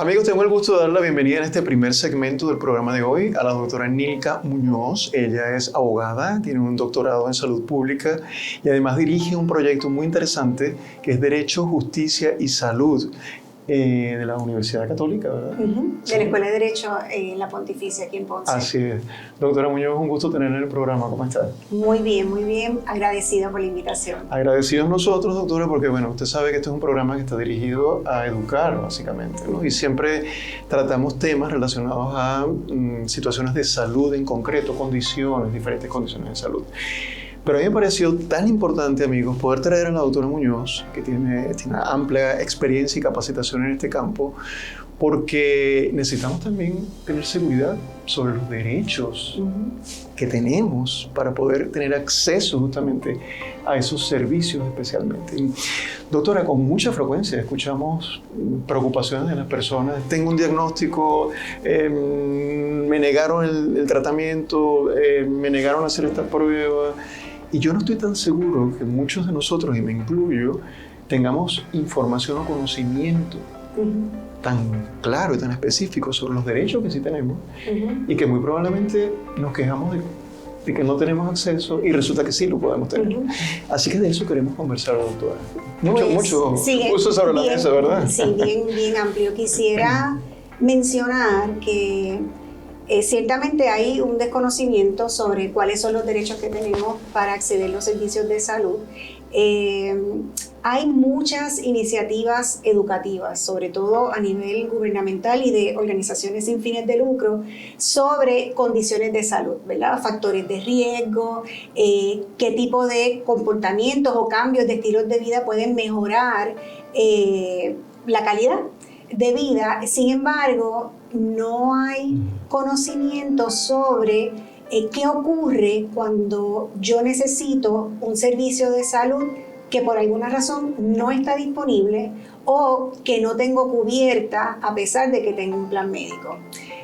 Amigos, tengo el gusto de dar la bienvenida en este primer segmento del programa de hoy a la doctora Nilka Muñoz. Ella es abogada, tiene un doctorado en salud pública y además dirige un proyecto muy interesante que es Derecho, Justicia y Salud de la Universidad Católica, ¿verdad? De la Escuela de Derecho en la Pontificia aquí en Ponce. Así es. Doctora Muñoz, un gusto tenerla en el programa. ¿Cómo está? Muy bien. Agradecida por la invitación. Agradecidos nosotros, doctora, porque bueno, usted sabe que este es un programa que está dirigido a educar, básicamente, ¿no? Y siempre tratamos temas relacionados a situaciones de salud en concreto, diferentes condiciones de salud. Pero a mí me pareció tan importante, amigos, poder traer a la doctora Muñoz, que tiene amplia experiencia y capacitación en este campo, porque necesitamos también tener seguridad sobre los derechos que tenemos para poder tener acceso justamente a esos servicios especialmente. Y, doctora, con mucha frecuencia escuchamos preocupaciones de las personas. Tengo un diagnóstico, me negaron el tratamiento, me negaron hacer esta prueba. Y yo no estoy tan seguro que muchos de nosotros, y me incluyo, tengamos información o conocimiento tan claro y tan específico sobre los derechos que sí tenemos y que muy probablemente nos quejamos de que no tenemos acceso y resulta que sí lo podemos tener. Así que de eso queremos conversar, doctora. Mucho puso sobre la mesa, ¿verdad? Sí, bien amplio. Quisiera mencionar que ciertamente hay un desconocimiento sobre cuáles son los derechos que tenemos para acceder a los servicios de salud. Hay muchas iniciativas educativas, sobre todo a nivel gubernamental y de organizaciones sin fines de lucro, sobre condiciones de salud, ¿verdad? Factores de riesgo, qué tipo de comportamientos o cambios de estilos de vida pueden mejorar la calidad de vida. Sin embargo, no hay conocimiento sobre qué ocurre cuando yo necesito un servicio de salud que por alguna razón no está disponible o que no tengo cubierta a pesar de que tengo un plan médico.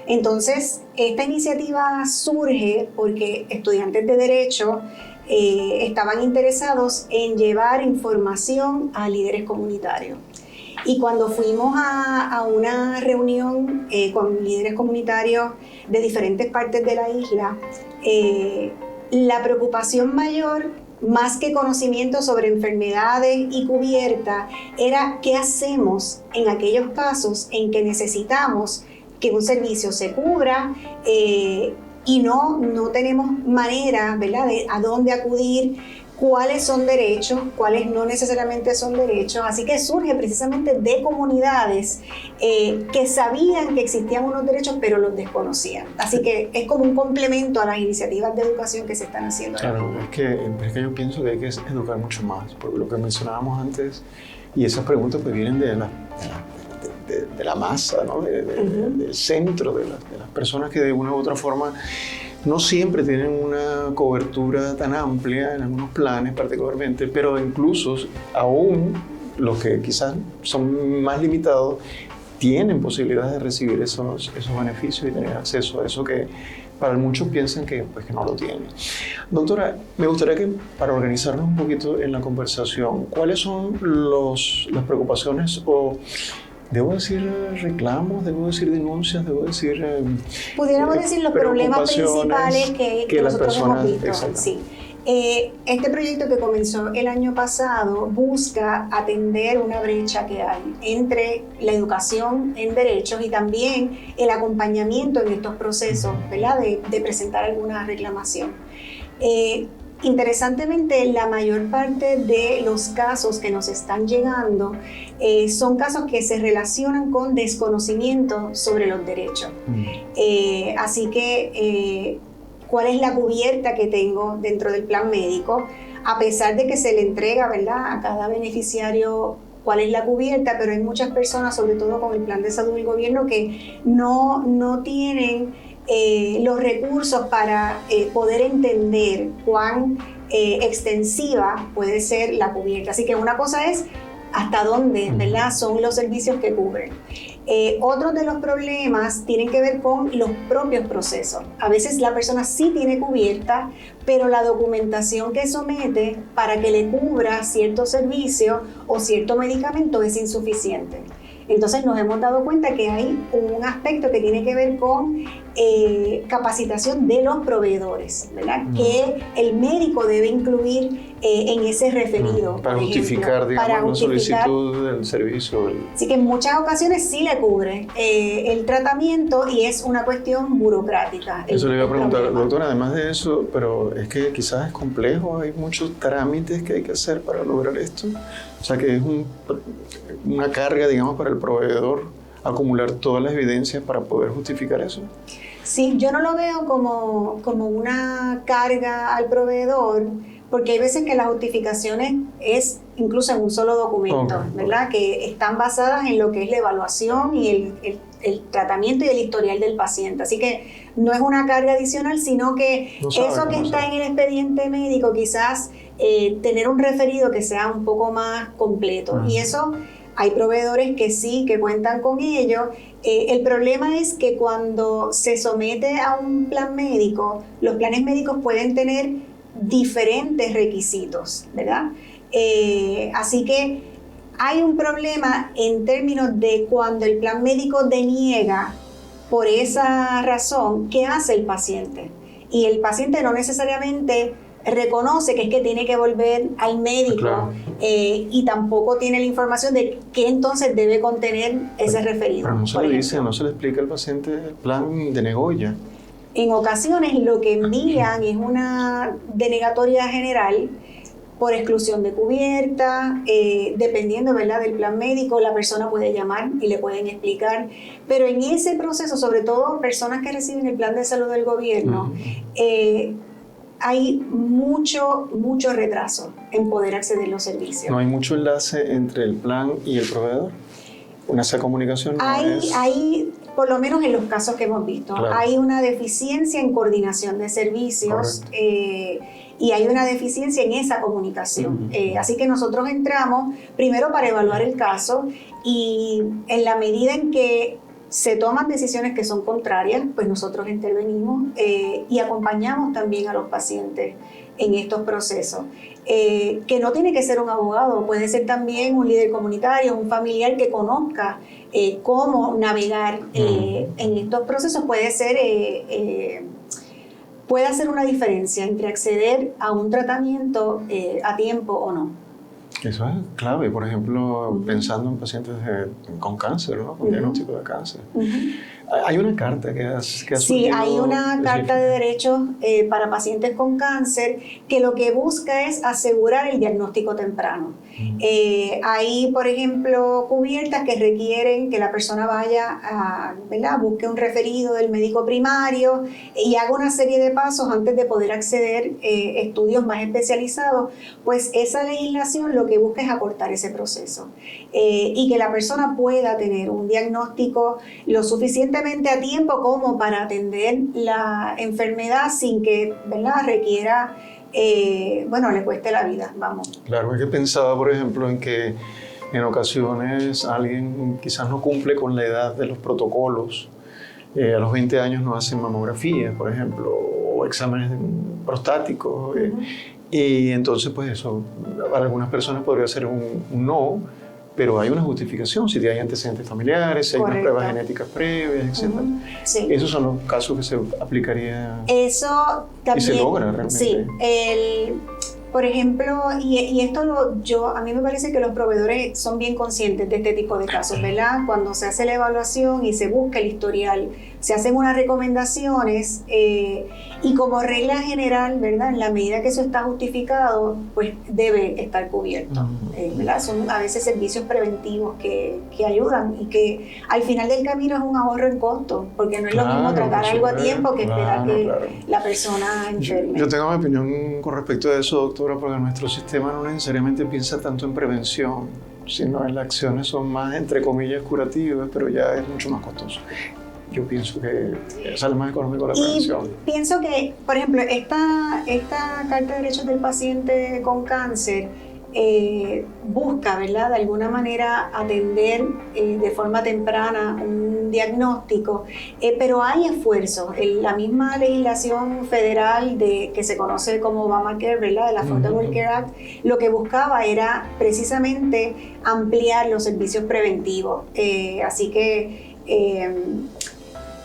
Entonces, esta iniciativa surge porque estudiantes de Derecho estaban interesados en llevar información a líderes comunitarios. Y cuando fuimos a una reunión con líderes comunitarios de diferentes partes de la isla, la preocupación mayor, más que conocimiento sobre enfermedades y cubierta, era qué hacemos en aquellos casos en que necesitamos que un servicio se cubra y no tenemos manera, ¿verdad?, de a dónde acudir, cuáles son derechos, cuáles no necesariamente son derechos. Así que surge precisamente de comunidades que sabían que existían unos derechos pero los desconocían. Así que es como un complemento a las iniciativas de educación que se están haciendo. Claro, es que yo pienso que hay que educar mucho más, porque lo que mencionábamos antes, y esas preguntas pues vienen de la masa, ¿no? Del centro, de las personas que de una u otra forma no siempre tienen una cobertura tan amplia en algunos planes particularmente, pero incluso aún los que quizás son más limitados tienen posibilidades de recibir esos beneficios y tener acceso a eso que para muchos piensan que no lo tienen. Doctora, me gustaría que para organizarnos un poquito en la conversación, ¿cuáles son las preocupaciones o debo decir reclamos, debo decir denuncias, debo decir pudiéramos decir los problemas principales que nosotros hemos visto? Sí. Este proyecto que comenzó el año pasado busca atender una brecha que hay entre la educación en derechos y también el acompañamiento en estos procesos, ¿verdad?, de presentar alguna reclamación. Interesantemente, la mayor parte de los casos que nos están llegando son casos que se relacionan con desconocimiento sobre los derechos. Así que, ¿cuál es la cubierta que tengo dentro del plan médico? A pesar de que se le entrega, ¿verdad?, a cada beneficiario cuál es la cubierta, pero hay muchas personas, sobre todo con el plan de salud del gobierno, que no tienen los recursos para poder entender cuán extensiva puede ser la cubierta. Así que una cosa es hasta dónde, ¿verdad?, son los servicios que cubren. Otros de los problemas tienen que ver con los propios procesos. A veces la persona sí tiene cubierta, pero la documentación que somete para que le cubra cierto servicio o cierto medicamento es insuficiente. Entonces nos hemos dado cuenta que hay un aspecto que tiene que ver con capacitación de los proveedores, ¿verdad? Que el médico debe incluir en ese referido. Para justificar, digamos, la solicitud del servicio. Así que en muchas ocasiones sí le cubre el tratamiento y es una cuestión burocrática. Eso le iba a preguntar, doctora, además de eso, pero es que quizás es complejo, hay muchos trámites que hay que hacer para lograr esto. O sea que es una carga, digamos, para el proveedor acumular todas las evidencias para poder justificar eso. Sí, yo no lo veo como una carga al proveedor, porque hay veces que las justificaciones es incluso en un solo documento, ¿verdad? Que están basadas en lo que es la evaluación y el tratamiento y el historial del paciente. Así que no es una carga adicional, sino que eso que está en el expediente médico, quizás tener un referido que sea un poco más completo. Y eso hay proveedores que sí, que cuentan con ello. El problema es que cuando se somete a un plan médico, los planes médicos pueden tener diferentes requisitos, ¿verdad? Así que hay un problema en términos de cuando el plan médico deniega por esa razón, ¿qué hace el paciente? Y el paciente no necesariamente reconoce que es que tiene que volver al médico, claro. Y tampoco tiene la información de qué entonces debe contener ese referido. Pero no se le dice, no se le explica al paciente el plan denegó ya. En ocasiones lo que envían es una denegatoria general por exclusión de cubierta, dependiendo, ¿verdad?, del plan médico, la persona puede llamar y le pueden explicar. Pero en ese proceso, sobre todo personas que reciben el plan de salud del gobierno, hay mucho retraso en poder acceder a los servicios. ¿No hay mucho enlace entre el plan y el proveedor? ¿Esa comunicación no hay, por lo menos en los casos que hemos visto, claro. Hay una deficiencia en coordinación de servicios y hay una deficiencia en esa comunicación. Así que nosotros entramos primero para evaluar el caso y en la medida en que se toman decisiones que son contrarias, pues nosotros intervenimos y acompañamos también a los pacientes en estos procesos. Que no tiene que ser un abogado, puede ser también un líder comunitario, un familiar que conozca cómo navegar en estos procesos. Puede hacer una diferencia entre acceder a un tratamiento a tiempo o no. Eso es clave, por ejemplo, pensando en pacientes con cáncer, ¿no? Con diagnóstico de cáncer. Hay una carta que ha surgido. Sí, hay una carta de derechos para pacientes con cáncer que lo que busca es asegurar el diagnóstico temprano. Hay, por ejemplo, cubiertas que requieren que la persona vaya ¿verdad?, busque un referido del médico primario y haga una serie de pasos antes de poder acceder a estudios más especializados. Pues esa legislación lo que busca es acortar ese proceso y que la persona pueda tener un diagnóstico lo suficientemente a tiempo como para atender la enfermedad sin que, ¿verdad?, requiera le cueste la vida, vamos. Claro, es que pensaba, por ejemplo, en que en ocasiones alguien quizás no cumple con la edad de los protocolos. A los 20 años no hacen mamografía, por ejemplo, o exámenes prostáticos. Y entonces, pues eso, para algunas personas podría ser un no, pero hay una justificación, si hay antecedentes familiares, si hay unas pruebas genéticas previas, etc. Sí. Esos son los casos que se aplicaría. Eso también. Y se logra realmente. Sí. Por ejemplo, y esto a mí me parece que los proveedores son bien conscientes de este tipo de casos, ¿verdad? Cuando se hace la evaluación y se busca el historial, se hacen unas recomendaciones y como regla general, ¿verdad?, en la medida que eso está justificado, pues debe estar cubierto, ¿verdad? Son a veces servicios preventivos que ayudan y que al final del camino es un ahorro en costo, porque no es lo mismo tratar algo a tiempo que esperar que la persona enferme. Yo tengo mi opinión con respecto a eso, doctora, porque nuestro sistema no necesariamente piensa tanto en prevención, sino en las acciones son más, entre comillas, curativas, pero ya es mucho más costoso. Yo pienso que sale más económico la prevención. Y pienso que, por ejemplo, esta Carta de Derechos del Paciente con Cáncer busca, ¿verdad?, de alguna manera atender de forma temprana un diagnóstico, pero hay esfuerzos. La misma legislación federal que se conoce como Obamacare, ¿verdad?, de la Affordable Care Act, lo que buscaba era precisamente ampliar los servicios preventivos. Así que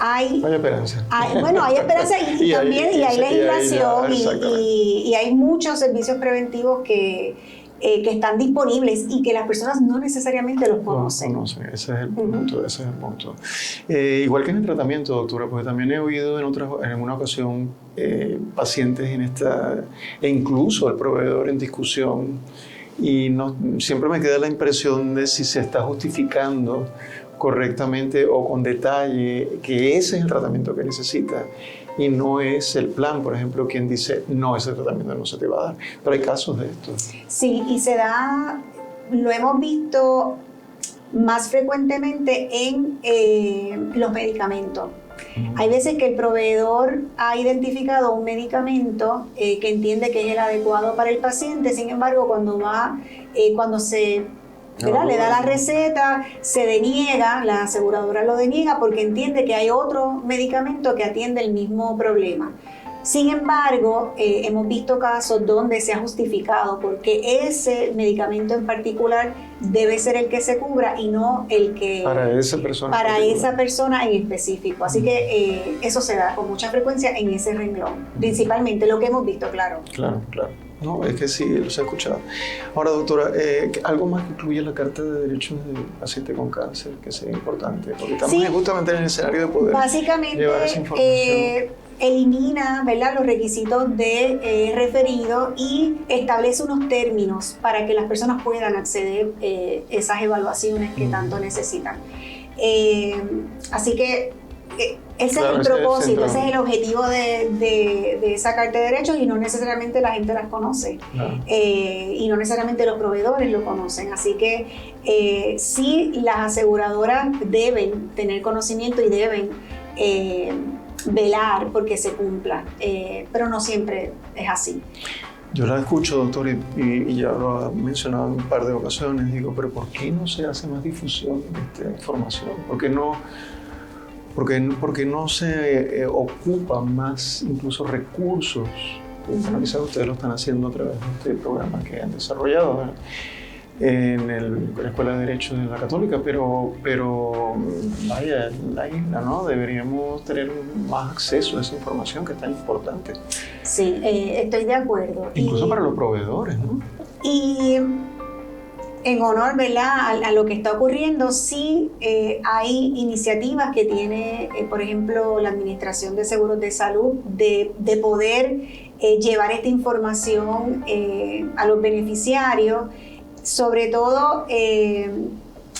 hay esperanza. Hay esperanza y también hay legislación y hay muchos servicios preventivos que están disponibles y que las personas no necesariamente los conocen. Ese es el punto, igual que en el tratamiento, doctora, porque también he oído en una ocasión pacientes e incluso el proveedor en discusión, y siempre me queda la impresión de si se está justificando correctamente o con detalle que ese es el tratamiento que necesita y no es el plan. Por ejemplo, quien dice, no, ese tratamiento no se te va a dar. Pero hay casos de esto. Sí, y lo hemos visto más frecuentemente en los medicamentos. Hay veces que el proveedor ha identificado un medicamento que entiende que es el adecuado para el paciente, sin embargo, cuando se le da la receta, se deniega, la aseguradora lo deniega porque entiende que hay otro medicamento que atiende el mismo problema. Sin embargo, hemos visto casos donde se ha justificado porque ese medicamento en particular debe ser el que se cubra y no el que para esa persona en específico. Así que eso se da con mucha frecuencia en ese renglón, principalmente lo que hemos visto, claro. Claro. No, es que sí, los he escuchado. Ahora, doctora, algo más que incluye la Carta de Derechos del Paciente con Cáncer, que sea importante, porque estamos justamente en el escenario de poder llevar esa información. Elimina, ¿verdad?, los requisitos de referido y establece unos términos para que las personas puedan acceder a esas evaluaciones que tanto necesitan. Así que ese es el propósito, ese es el objetivo de esa Carta de Derechos, y no necesariamente la gente las conoce, y no necesariamente los proveedores lo conocen. Así que sí, las aseguradoras deben tener conocimiento y deben velar porque se cumpla, pero no siempre es así. Yo la escucho, doctor, y ya lo ha mencionado en un par de ocasiones. Digo, pero ¿por qué no se hace más difusión de esta información? ¿Por qué no se ocupan más incluso recursos? Bueno, quizás ustedes lo están haciendo a través de este programa que han desarrollado, ¿verdad?, en la Escuela de Derecho de la Católica, pero vaya, la isla, ¿no? Deberíamos tener más acceso a esa información que es tan importante. Sí, estoy de acuerdo. Incluso para los proveedores, ¿no? Y en honor, ¿verdad?, a lo que está ocurriendo, sí hay iniciativas que tiene, por ejemplo, la Administración de Seguros de Salud de poder llevar esta información a los beneficiarios, sobre todo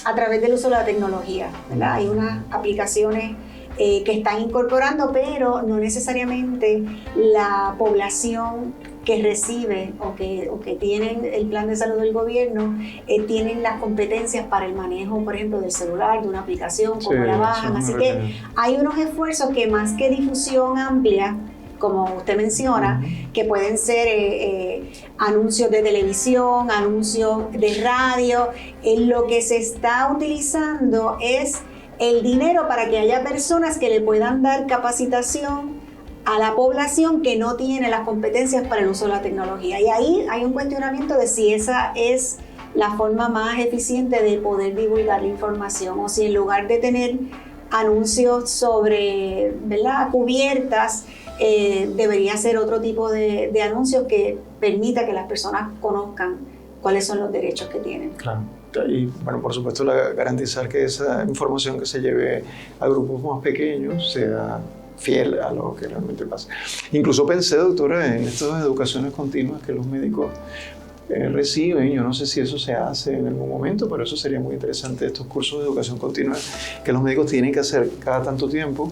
a través del uso de la tecnología, ¿verdad? Hay unas aplicaciones que están incorporando, pero no necesariamente la población que recibe o que tienen el plan de salud del gobierno tienen las competencias para el manejo, por ejemplo, del celular, de una aplicación, cómo la bajan. Así que hay unos esfuerzos que, más que difusión amplia, como usted menciona, que pueden ser anuncios de televisión, anuncios de radio. Lo que se está utilizando es el dinero para que haya personas que le puedan dar capacitación a la población que no tiene las competencias para el uso de la tecnología. Y ahí hay un cuestionamiento de si esa es la forma más eficiente de poder divulgar la información, o si en lugar de tener anuncios sobre, ¿verdad?, cubiertas, debería ser otro tipo de anuncios que permita que las personas conozcan cuáles son los derechos que tienen. Claro. Y bueno, por supuesto, garantizar que esa información que se lleve a grupos más pequeños sea fiel a lo que realmente pasa. Incluso pensé, doctora, en estas educaciones continuas que los médicos reciben. Yo no sé si eso se hace en algún momento, pero eso sería muy interesante, estos cursos de educación continua que los médicos tienen que hacer cada tanto tiempo,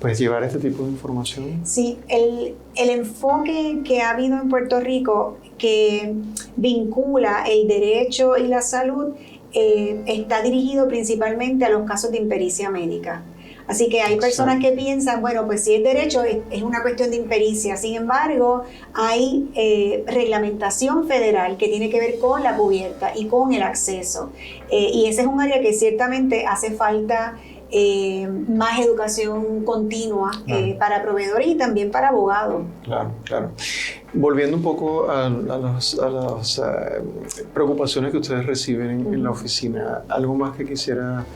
pues llevar este tipo de información. Sí, el enfoque que ha habido en Puerto Rico que vincula el derecho y la salud está dirigido principalmente a los casos de impericia médica. Así que hay personas que piensan, bueno, pues si es derecho es una cuestión de impericia. Sin embargo, hay reglamentación federal que tiene que ver con la cubierta y con el acceso. Y ese es un área que ciertamente hace falta más educación continua para proveedores y también para abogados. Claro, claro. Volviendo un poco a las preocupaciones que ustedes reciben en la oficina, ¿algo más que quisiera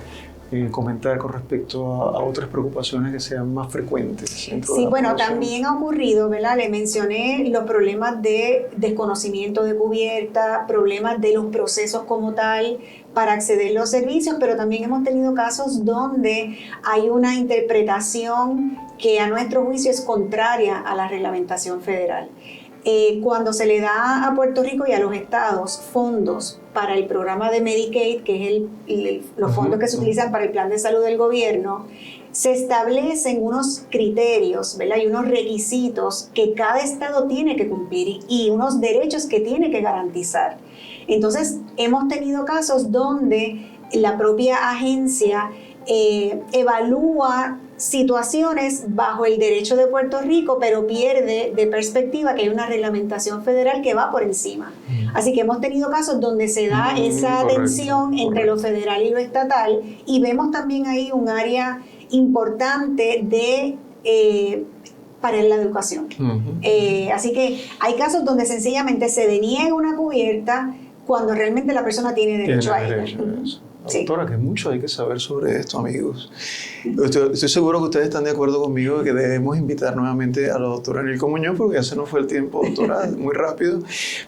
comentar con respecto a otras preocupaciones que sean más frecuentes? Sí, bueno, también ha ocurrido, ¿verdad? Le mencioné los problemas de desconocimiento de cubierta, problemas de los procesos como tal para acceder a los servicios, pero también hemos tenido casos donde hay una interpretación que a nuestro juicio es contraria a la reglamentación federal. Cuando se le da a Puerto Rico y a los estados fondos para el programa de Medicaid, que es los fondos que se utilizan para el plan de salud del gobierno, se establecen unos criterios, ¿verdad? Y unos requisitos que cada estado tiene que cumplir y unos derechos que tiene que garantizar. Entonces, hemos tenido casos donde la propia agencia evalúa situaciones bajo el derecho de Puerto Rico, pero pierde de perspectiva que hay una reglamentación federal que va por encima. Así que hemos tenido casos donde se da esa tensión entre lo federal y lo estatal, y vemos también ahí un área importante para la educación. Así que hay casos donde sencillamente se deniega una cubierta cuando realmente la persona tiene derecho a ella. Doctora, que mucho hay que saber sobre esto, amigos. Estoy seguro que ustedes están de acuerdo conmigo de que debemos invitar nuevamente a la doctora Nilka Muñoz, porque ya se nos fue el tiempo, doctora, muy rápido.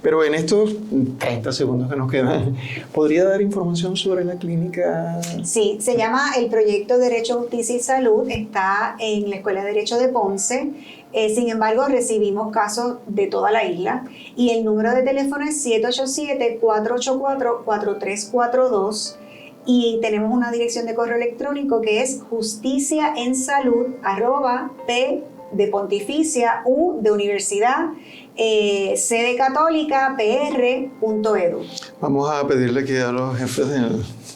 Pero en estos 30 segundos que nos quedan, ¿podría dar información sobre la clínica? Sí, se llama el Proyecto Derecho, Justicia y Salud. Está en la Escuela de Derecho de Ponce. Sin embargo, recibimos casos de toda la isla y el número de teléfono es 787-484-4342. Y tenemos una dirección de correo electrónico que es justiciaensalud@p de pontificia, u de universidad, c de católica, pr.edu. Vamos a pedirle aquí a los jefes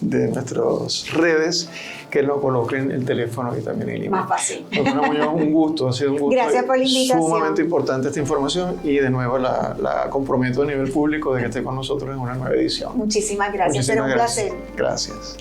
de nuestras redes que nos coloquen el teléfono y también el email. Más fácil. Doctora Muñoz, un gusto, ha sido un gusto. Gracias por la invitación. Sumamente importante esta información y de nuevo la comprometo a nivel público de que esté con nosotros en una nueva edición. Muchísimas gracias, será un placer. Gracias.